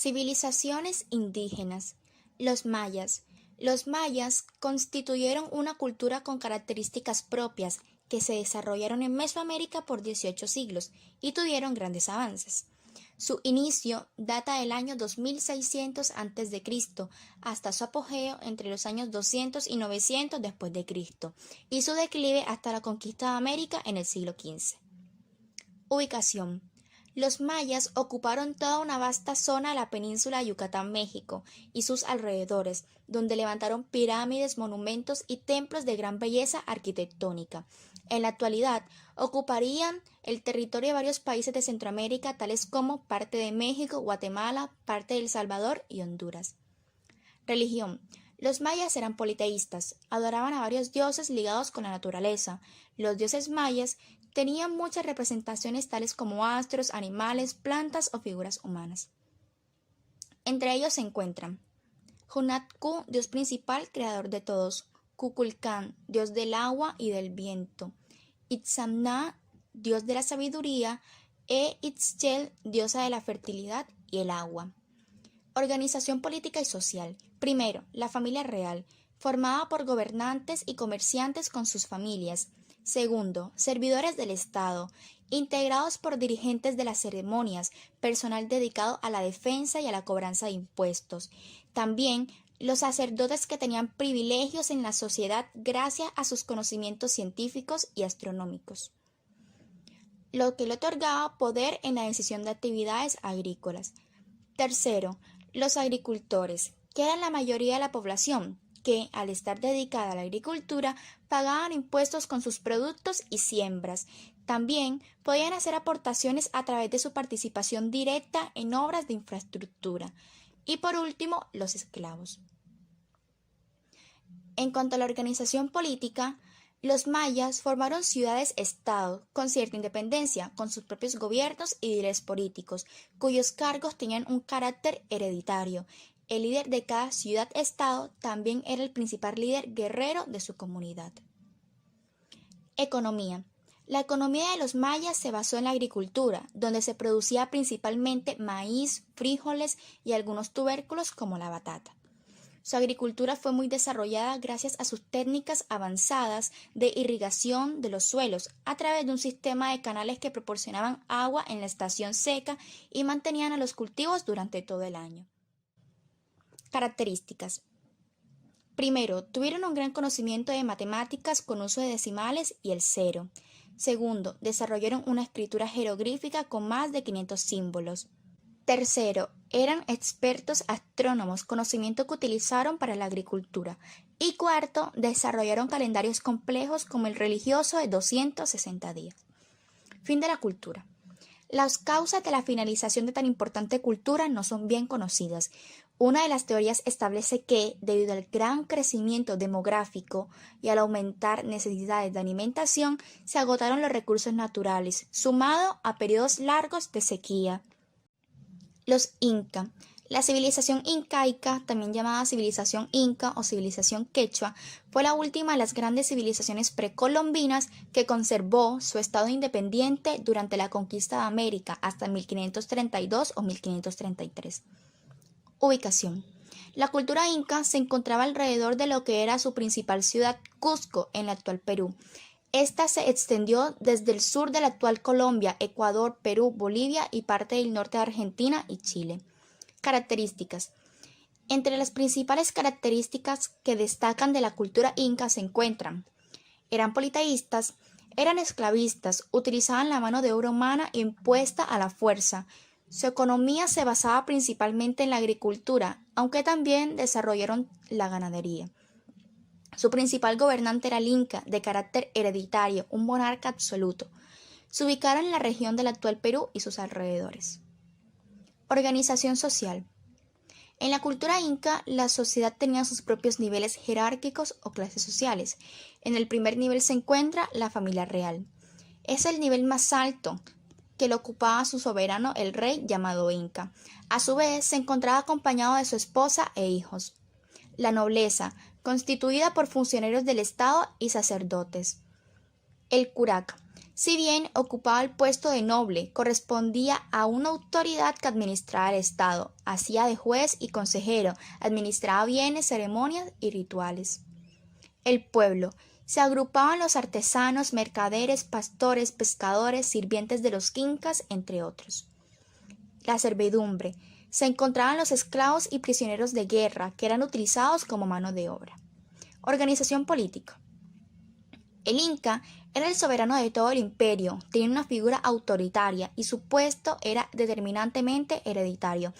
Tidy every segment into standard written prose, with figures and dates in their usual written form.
Civilizaciones indígenas. Los mayas. Los mayas constituyeron una cultura con características propias que se desarrollaron en Mesoamérica por 18 siglos y tuvieron grandes avances. Su inicio data del año 2600 a.C. hasta su apogeo entre los años 200 y 900 después de Cristo y su declive hasta la conquista de América en el siglo XV. Ubicación. Los mayas ocuparon toda una vasta zona de la península de Yucatán, México, y sus alrededores, donde levantaron pirámides, monumentos y templos de gran belleza arquitectónica. En la actualidad, ocuparían el territorio de varios países de Centroamérica, tales como parte de México, Guatemala, parte de El Salvador y Honduras. Religión. Los mayas eran politeístas, adoraban a varios dioses ligados con la naturaleza. Los dioses mayas tenían muchas representaciones tales como astros, animales, plantas o figuras humanas. Entre ellos se encuentran Hunat-Ku, dios principal, creador de todos; Kukulcán, dios del agua y del viento; Itzamna, dios de la sabiduría; e Itzchel, diosa de la fertilidad y el agua. Organización política y social. Primero, la familia real, formada por gobernantes y comerciantes con sus familias. Segundo, servidores del Estado, integrados por dirigentes de las ceremonias, personal dedicado a la defensa y a la cobranza de impuestos. También los sacerdotes que tenían privilegios en la sociedad gracias a sus conocimientos científicos y astronómicos, lo que le otorgaba poder en la decisión de actividades agrícolas. Tercero, los agricultores, que eran la mayoría de la población, que, al estar dedicada a la agricultura, pagaban impuestos con sus productos y siembras. También podían hacer aportaciones a través de su participación directa en obras de infraestructura. Y por último, los esclavos. En cuanto a la organización política, los mayas formaron ciudades-estado con cierta independencia, con sus propios gobiernos y líderes políticos, cuyos cargos tenían un carácter hereditario. El líder de cada ciudad-estado también era el principal líder guerrero de su comunidad. Economía. La economía de los mayas se basó en la agricultura, donde se producía principalmente maíz, frijoles y algunos tubérculos como la batata. Su agricultura fue muy desarrollada gracias a sus técnicas avanzadas de irrigación de los suelos a través de un sistema de canales que proporcionaban agua en la estación seca y mantenían a los cultivos durante todo el año. Características. Primero, tuvieron un gran conocimiento de matemáticas con uso de decimales y el cero. Segundo, desarrollaron una escritura jeroglífica con más de 500 símbolos. Tercero, eran expertos astrónomos, conocimiento que utilizaron para la agricultura. Y cuarto, desarrollaron calendarios complejos como el religioso de 260 días. Fin de la cultura. Las causas de la finalización de tan importante cultura no son bien conocidas. Una de las teorías establece que, debido al gran crecimiento demográfico y al aumentar necesidades de alimentación, se agotaron los recursos naturales, sumado a periodos largos de sequía. Los Inca. La civilización incaica, también llamada civilización inca o civilización quechua, fue la última de las grandes civilizaciones precolombinas que conservó su estado independiente durante la conquista de América hasta 1532 o 1533. Ubicación. La cultura inca se encontraba alrededor de lo que era su principal ciudad, Cusco, en el actual Perú. Esta se extendió desde el sur de la actual Colombia, Ecuador, Perú, Bolivia y parte del norte de Argentina y Chile. Características. Entre las principales características que destacan de la cultura inca se encuentran: eran politeístas, eran esclavistas, utilizaban la mano de obra humana impuesta a la fuerza. Su economía se basaba principalmente en la agricultura, aunque también desarrollaron la ganadería. Su principal gobernante era el Inca, de carácter hereditario, un monarca absoluto. Se ubicaron en la región del actual Perú y sus alrededores. Organización social. En la cultura inca, la sociedad tenía sus propios niveles jerárquicos o clases sociales. En el primer nivel se encuentra la familia real. Es el nivel más alto, que lo ocupaba su soberano, el rey, llamado Inca. A su vez, se encontraba acompañado de su esposa e hijos. La nobleza, constituida por funcionarios del Estado y sacerdotes. El curac. Si bien ocupaba el puesto de noble, correspondía a una autoridad que administraba el Estado, hacía de juez y consejero, administraba bienes, ceremonias y rituales. El pueblo. Se agrupaban los artesanos, mercaderes, pastores, pescadores, sirvientes de los quincas, entre otros. La servidumbre. Se encontraban los esclavos y prisioneros de guerra, que eran utilizados como mano de obra. Organización política. El Inca era el soberano de todo el imperio, tenía una figura autoritaria y su puesto era determinantemente hereditario.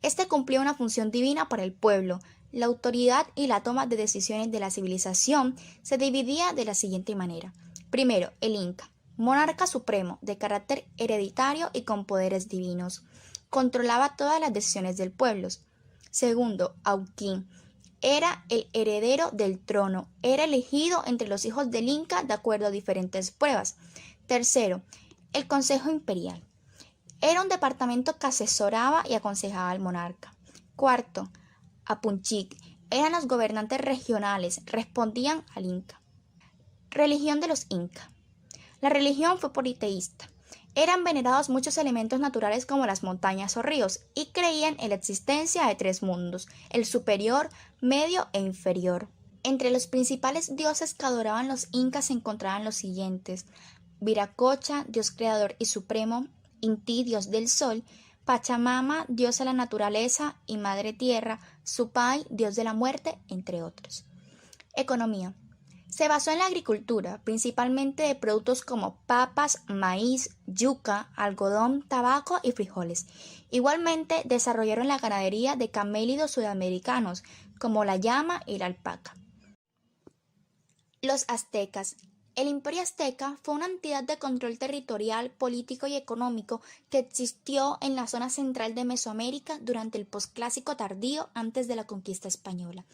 Este cumplía una función divina para el pueblo. La autoridad y la toma de decisiones de la civilización se dividía de la siguiente manera. Primero, el Inca, monarca supremo, de carácter hereditario y con poderes divinos. Controlaba todas las decisiones del pueblo. Segundo, Auquín, era el heredero del trono, era elegido entre los hijos del Inca de acuerdo a diferentes pruebas. Tercero, el Consejo Imperial. Era un departamento que asesoraba y aconsejaba al monarca. Cuarto, Apunchik. Eran los gobernantes regionales, respondían al Inca. Religión de los Incas. La religión fue politeísta. Eran venerados muchos elementos naturales como las montañas o ríos y creían en la existencia de tres mundos, el superior, medio e inferior. Entre los principales dioses que adoraban los incas se encontraban los siguientes: Viracocha, dios creador y supremo; Inti, dios del sol; Pachamama, diosa de la naturaleza y madre tierra; Supay, dios de la muerte, entre otros. Economía. Se basó en la agricultura, principalmente de productos como papas, maíz, yuca, algodón, tabaco y frijoles. Igualmente desarrollaron la ganadería de camélidos sudamericanos, como la llama y la alpaca. Los aztecas. El imperio azteca fue una entidad de control territorial, político y económico que existió en la zona central de Mesoamérica durante el posclásico tardío antes de la conquista española.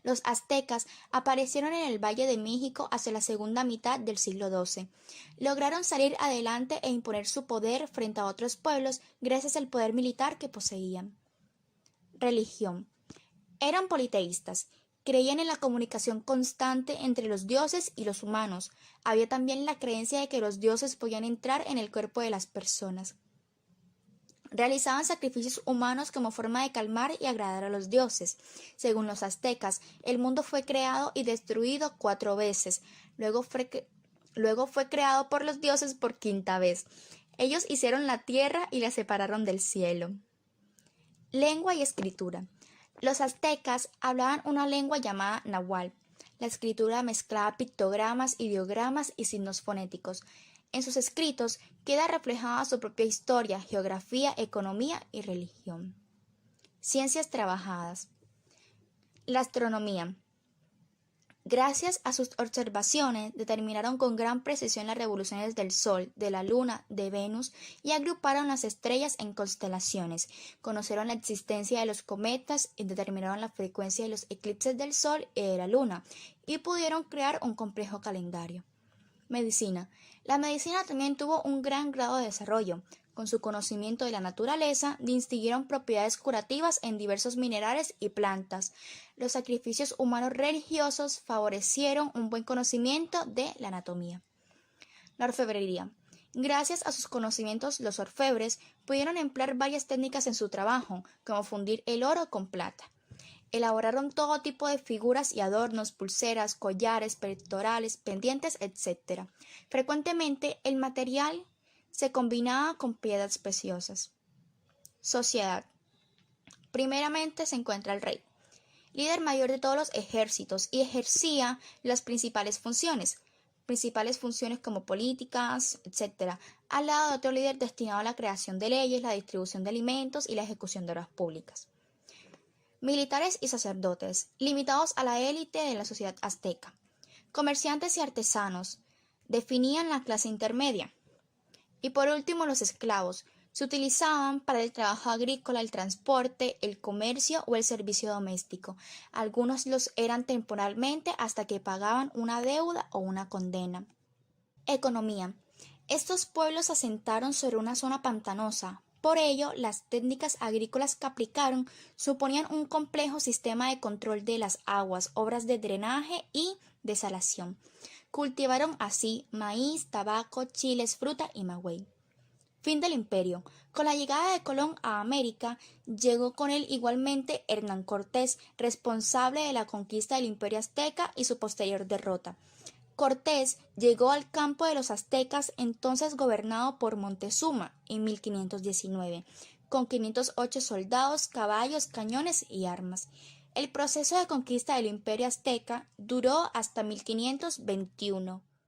Los aztecas aparecieron en el Valle de México hacia la segunda mitad del siglo XII. Lograron salir adelante e imponer su poder frente a otros pueblos gracias al poder militar que poseían. Religión. Eran politeístas. Creían en la comunicación constante entre los dioses y los humanos. Había también la creencia de que los dioses podían entrar en el cuerpo de las personas. Realizaban sacrificios humanos como forma de calmar y agradar a los dioses. Según los aztecas, el mundo fue creado y destruido 4 veces. Luego fue creado por los dioses por 5ª vez. Ellos hicieron la tierra y la separaron del cielo. Lengua y escritura. Los aztecas hablaban una lengua llamada náhuatl. La escritura mezclaba pictogramas, ideogramas y signos fonéticos. En sus escritos queda reflejada su propia historia, geografía, economía y religión. Ciencias trabajadas. La astronomía. Gracias a sus observaciones, determinaron con gran precisión las revoluciones del Sol, de la Luna, de Venus y agruparon las estrellas en constelaciones. Conocieron la existencia de los cometas y determinaron la frecuencia de los eclipses del Sol y de la Luna y pudieron crear un complejo calendario. Medicina. La medicina también tuvo un gran grado de desarrollo. Con su conocimiento de la naturaleza, distinguieron propiedades curativas en diversos minerales y plantas. Los sacrificios humanos religiosos favorecieron un buen conocimiento de la anatomía. La orfebrería. Gracias a sus conocimientos, los orfebres pudieron emplear varias técnicas en su trabajo, como fundir el oro con plata. Elaboraron todo tipo de figuras y adornos, pulseras, collares, pectorales, pendientes, etc. Frecuentemente el material se combinaba con piedras preciosas. Sociedad. Primeramente se encuentra el rey, líder mayor de todos los ejércitos, y ejercía las principales funciones como políticas, etc., al lado de otro líder destinado a la creación de leyes, la distribución de alimentos y la ejecución de obras públicas. Militares y sacerdotes, limitados a la élite de la sociedad azteca. Comerciantes y artesanos, definían la clase intermedia. Y por último, los esclavos, se utilizaban para el trabajo agrícola, el transporte, el comercio o el servicio doméstico. Algunos los eran temporalmente hasta que pagaban una deuda o una condena. Economía. Estos pueblos se asentaron sobre una zona pantanosa. Por ello, las técnicas agrícolas que aplicaron suponían un complejo sistema de control de las aguas, obras de drenaje y desalación. Cultivaron así maíz, tabaco, chiles, fruta y maguey. Fin del imperio. Con la llegada de Colón a América, llegó con él igualmente Hernán Cortés, responsable de la conquista del imperio azteca y su posterior derrota. Cortés llegó al campo de los aztecas, entonces gobernado por Montezuma, en 1519, con 508 soldados, caballos, cañones y armas. El proceso de conquista del imperio azteca duró hasta 1521.